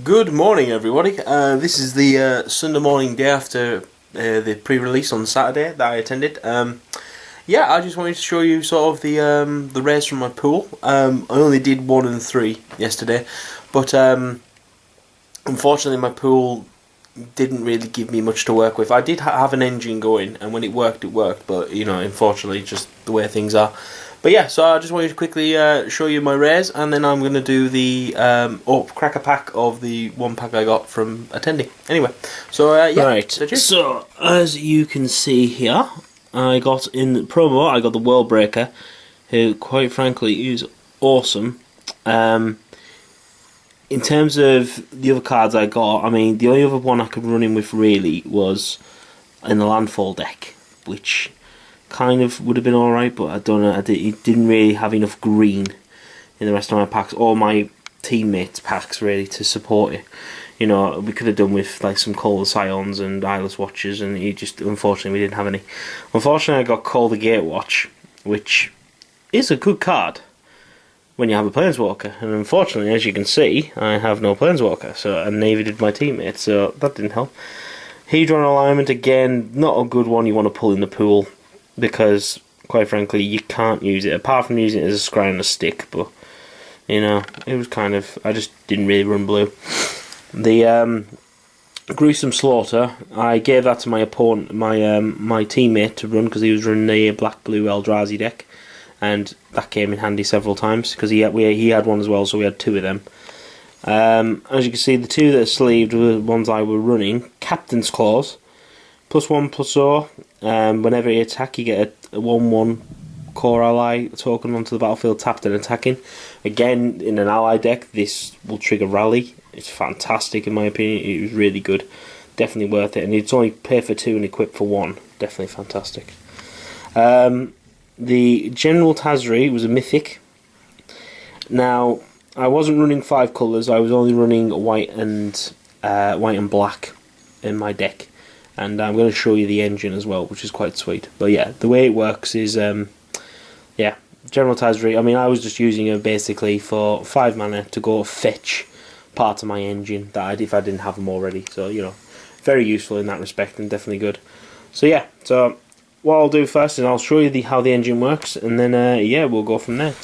Good morning, everybody. This is the Sunday morning day after the pre-release on Saturday that I attended. Yeah, I just wanted to show you sort of the race from my pool. I only did 1 and 3 yesterday, but unfortunately my pool didn't really give me much to work with. I did have an engine going, and when it worked, but unfortunately, just the way things are. But yeah, so I just wanted to quickly show you my rares, and then I'm going to do the crack a pack of the 1 pack I got from attending. Anyway, so yeah. Right, so as you can see here, I got in the promo, I got the World Breaker, who quite frankly is awesome. In terms of the other cards I got, I mean, the only other one I could run in with really was in the Landfall deck, which kind of would have been alright, but I don't know, it didn't really have enough green in the rest of my packs, or my teammates' packs really, to support it. We could have done with like some Call the Scions and Eyeless Watchers, and unfortunately we didn't have any. Unfortunately I got Call the Gatewatch, which is a good card when you have a Planeswalker, and unfortunately, as you can see, I have no Planeswalker, and neither did my teammates, so that didn't help. Hedron Alignment, again, not a good one you want to pull in the pool, because, quite frankly, you can't use it, apart from using it as a scry and a stick, but, it was kind of, I just didn't really run blue. The Gruesome Slaughter, I gave that to my opponent, my teammate to run, because he was running the black-blue Eldrazi deck, and that came in handy several times, because he had one as well, so we had 2 of them. As you can see, the 2 that are sleeved were the ones I were running. Captain's Claws, +1/+0. Whenever you attack, you get a 1/1 core ally token onto the battlefield, tapped and attacking. Again, in an ally deck, this will trigger Rally. It's fantastic in my opinion. It was really good. Definitely worth it. And it's only pay for 2 and equip for 1. Definitely fantastic. The General Tazri was a mythic. Now, I wasn't running 5 colours. I was only running white and black in my deck. And I'm going to show you the engine as well, which is quite sweet. But yeah, the way it works is, General Tazri, I mean, I was just using it basically for 5 mana to go fetch parts of my engine that if I didn't have them already. So, very useful in that respect and definitely good. So yeah, what I'll do first is I'll show you how the engine works, and then, we'll go from there.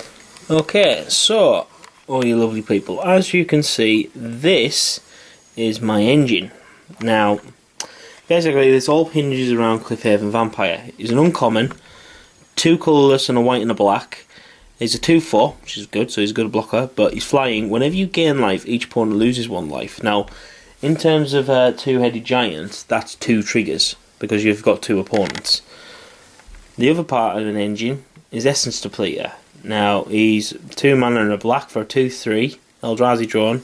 Okay, so, all you lovely people, as you can see, this is my engine. Now, basically, this all hinges around Cliffhaven Vampire. He's an uncommon, 2 colourless and a white and a black. He's a 2/4, which is good, so he's a good blocker, but he's flying. Whenever you gain life, each opponent loses 1 life. Now, in terms of Two-Headed Giant, that's 2 triggers, because you've got 2 opponents. The other part of an engine is Essence Depleter. Now, he's 2 mana and a black for a 2/3, Eldrazi drawn.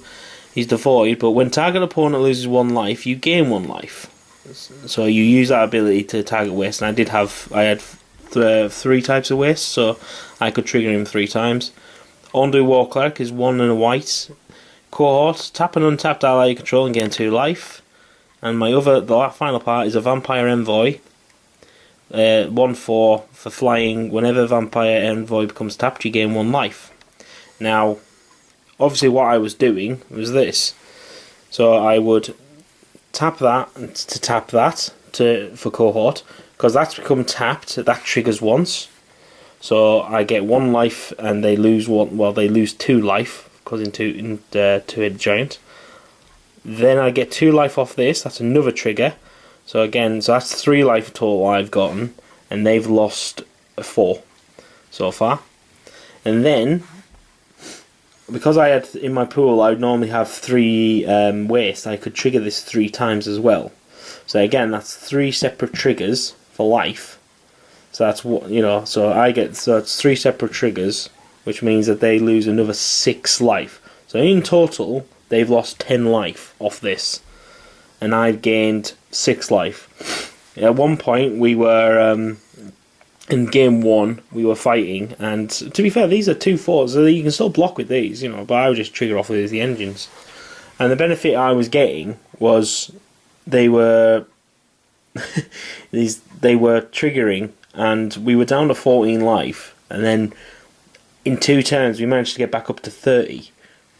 He's devoid, but when target opponent loses 1 life, you gain 1 life. So you use that ability to target waste, and I had 3 types of waste, so I could trigger him 3 times. Ondu War Cleric is 1 and a white. Cohort, tap an untapped ally you control and gain 2 life. And the final part is a Vampire Envoy. 1/4 for flying. Whenever Vampire Envoy becomes tapped, you gain 1 life. Now, obviously what I was doing was this. So I would tap that to tap that for Cohort, because that's become tapped. That triggers once, so I get 1 life, and they lose 1. Well, they lose 2 life because in Two-Headed Giant. Then I get 2 life off this. That's another trigger. So that's 3 life total I've gotten, and they've lost 4 so far. And then, because I had in my pool, I would normally have 3 waste. I could trigger this 3 times as well. So again, that's 3 separate triggers for life. So that's what so it's 3 separate triggers, which means that they lose another 6 life. So in total, they've lost 10 life off this, and I've gained 6 life. At one point, we were in game 1, we were fighting, and to be fair, these are 2/4s, so you can still block with these, but I would just trigger off with the engines. And the benefit I was getting was they were they were triggering, and we were down to 14 life, and then in 2 turns we managed to get back up to 30.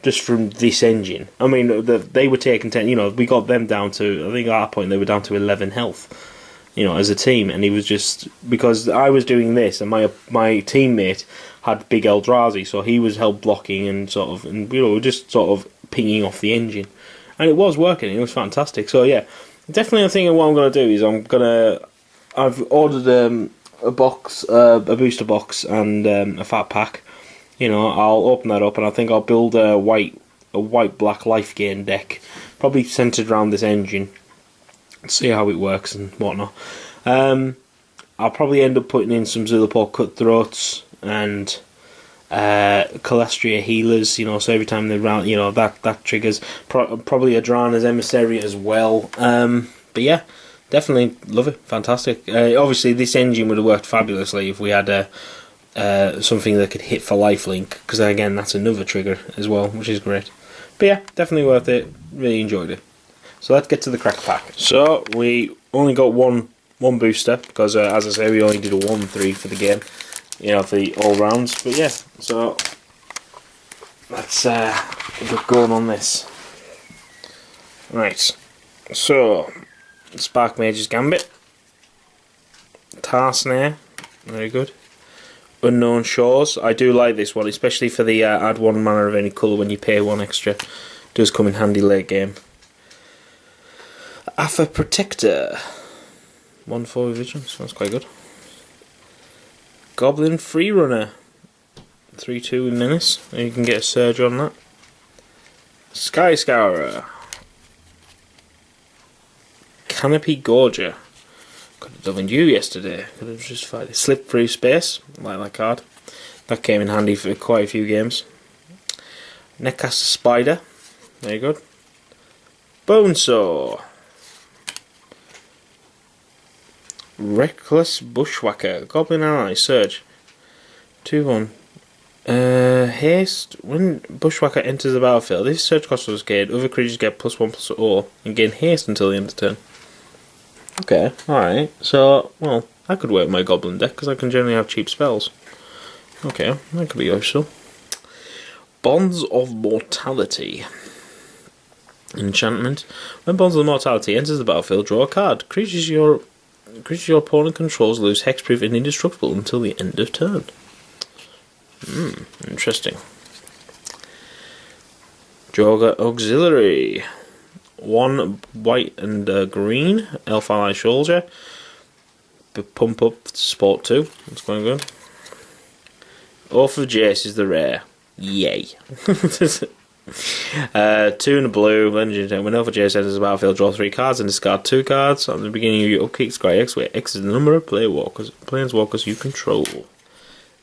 just from this engine. I mean, they were taking 10. You know, we got them down to, I think at that point they were down to 11 health. You know, as a team, and he was just, because I was doing this, and my teammate had big Eldrazi, so he was help blocking and sort of, and you know, just sort of pinging off the engine, and it was working. It was fantastic. So yeah, definitely I think what I'm gonna do is I've ordered a box, a booster box, and a fat pack. You know, I'll open that up, and I think I'll build a white black life gain deck, probably centered around this engine. See how it works and whatnot. I'll probably end up putting in some Zulaport Cutthroats and Calastria Healers, you know, so every time they round, you know, that triggers. Probably Adrana's Emissary as well. But yeah, definitely love it. Fantastic. Obviously, this engine would have worked fabulously if we had something that could hit for lifelink, because again, that's another trigger as well, which is great. But yeah, definitely worth it. Really enjoyed it. So let's get to the crack pack. So we only got one booster, because as I say, we only did a 1-3 for the game, you know, for the all rounds. But yeah, so let's get going on this. Right, so Spark Mage's Gambit, Tar Snare, very good. Unknown Shores, I do like this one, especially for the add 1 mana of any colour when you pay 1 extra. Does come in handy late game. Aether Protector, 1/4 Vigilance, that's quite good. Goblin Freerunner, 3/2 with Menace, and you can get a Surge on that. Sky Scourer, Canopy Gorger, could have done you yesterday, could have just fight it. Slip Through Space, I like that card, that came in handy for quite a few games. Netcaster Spider, very good. Bonesaw, Reckless Bushwhacker, Goblin Ally, Surge, 2/1. Haste, when Bushwhacker enters the battlefield, this Surge cost is gained, other creatures get +1/+0 and gain haste until the end of the turn. Okay, alright, so, well, that could work in my Goblin deck, because I can generally have cheap spells. Okay, that could be useful. Bonds of Mortality. Enchantment. When Bonds of Mortality enters the battlefield, draw a card. Creatures your opponent controls lose hexproof and indestructible until the end of turn. Interesting. Joga Auxiliary. 1 white and green. Elf Ally Soldier. Pump up support 2. That's going good. Oath of Jace is the rare. Yay. 2 and a blue. When Oath of Jace enters the battlefield, draw 3 cards and discard 2 cards. At the beginning of your upkeep, scry X, where X is the number of planeswalkers you control.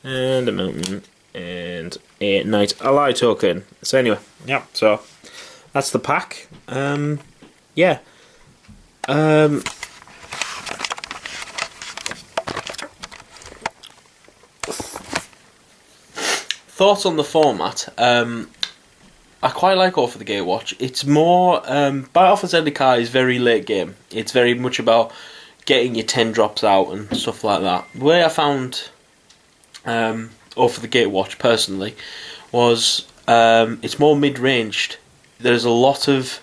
And a mountain. And a Knight Ally token. So anyway, yeah, so that's the pack. Yeah. Thoughts on the format. I quite like Oath of the Gatewatch. It's more... Battle for Zendikar is very late game. It's very much about getting your 10 drops out and stuff like that. The way I found Oath of the Gatewatch, personally, was it's more mid-ranged. There's a lot of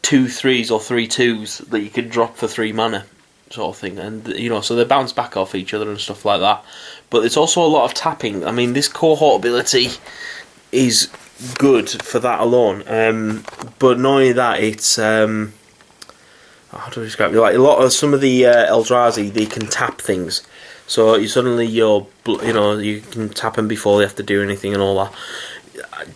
2/3s or 3/2s that you can drop for 3 mana, sort of thing. And, you know, so they bounce back off each other and stuff like that. But it's also a lot of tapping. I mean, this cohort ability is good for that alone. But not only that, it's how do I describe it? Like a lot of some of the Eldrazi, they can tap things. So you you can tap them before they have to do anything and all that.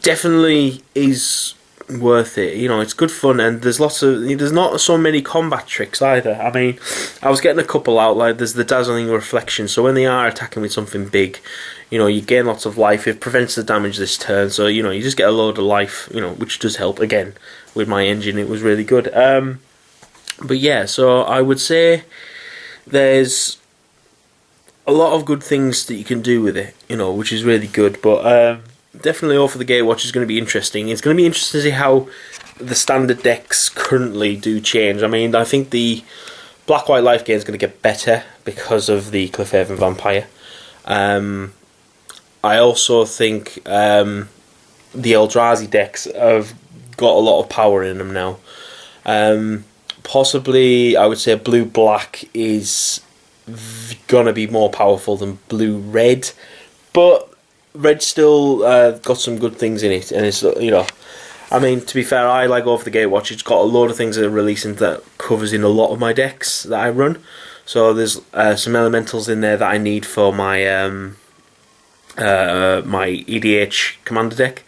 Definitely is worth it. You know, it's good fun, and there's not so many combat tricks either. I mean, I was getting a couple out, like there's the Dazzling Reflection, so when they are attacking with something big, you know, you gain lots of life. It prevents the damage this turn, so you know, you just get a load of life, you know, which does help. Again, with my engine, it was really good. But yeah, so I would say there's a lot of good things that you can do with it, you know, which is really good. But definitely Oath of the Gatewatch is going to be interesting. It's going to be interesting to see how the standard decks currently do change. I mean, I think the Black-White Life Gain is going to get better because of the Cliffhaven Vampire. I also think the Eldrazi decks have got a lot of power in them now. Possibly, I would say blue-black is gonna be more powerful than blue-red, but red still got some good things in it, and it's, you know, I mean, to be fair, I like Over the Gatewatch. It's got a load of things that are releasing that covers in a lot of my decks that I run. So there's some elementals in there that I need for my my EDH commander deck.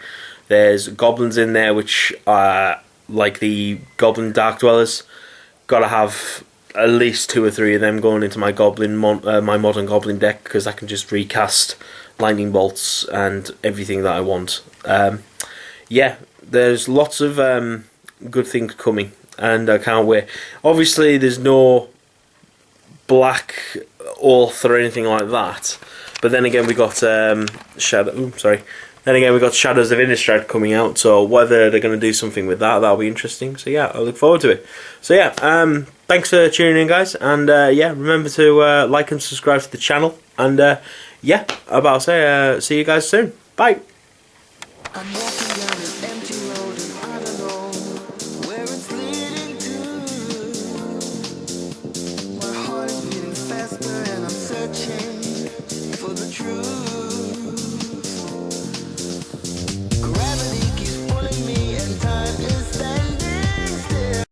There's goblins in there, which are like the Goblin Dark Dwellers. Gotta have at least 2 or 3 of them going into my my modern goblin deck, because I can just recast lightning bolts and everything that I want. Yeah, there's lots of good things coming, and I can't wait. Obviously, there's no black Oath or anything like that, but then again, we got Then again, we got Shadows of Innistrad coming out, so whether they're going to do something with that, that'll be interesting. So yeah, I look forward to it. So yeah, thanks for tuning in, guys, and yeah, remember to like and subscribe to the channel, and yeah, see you guys soon. Bye.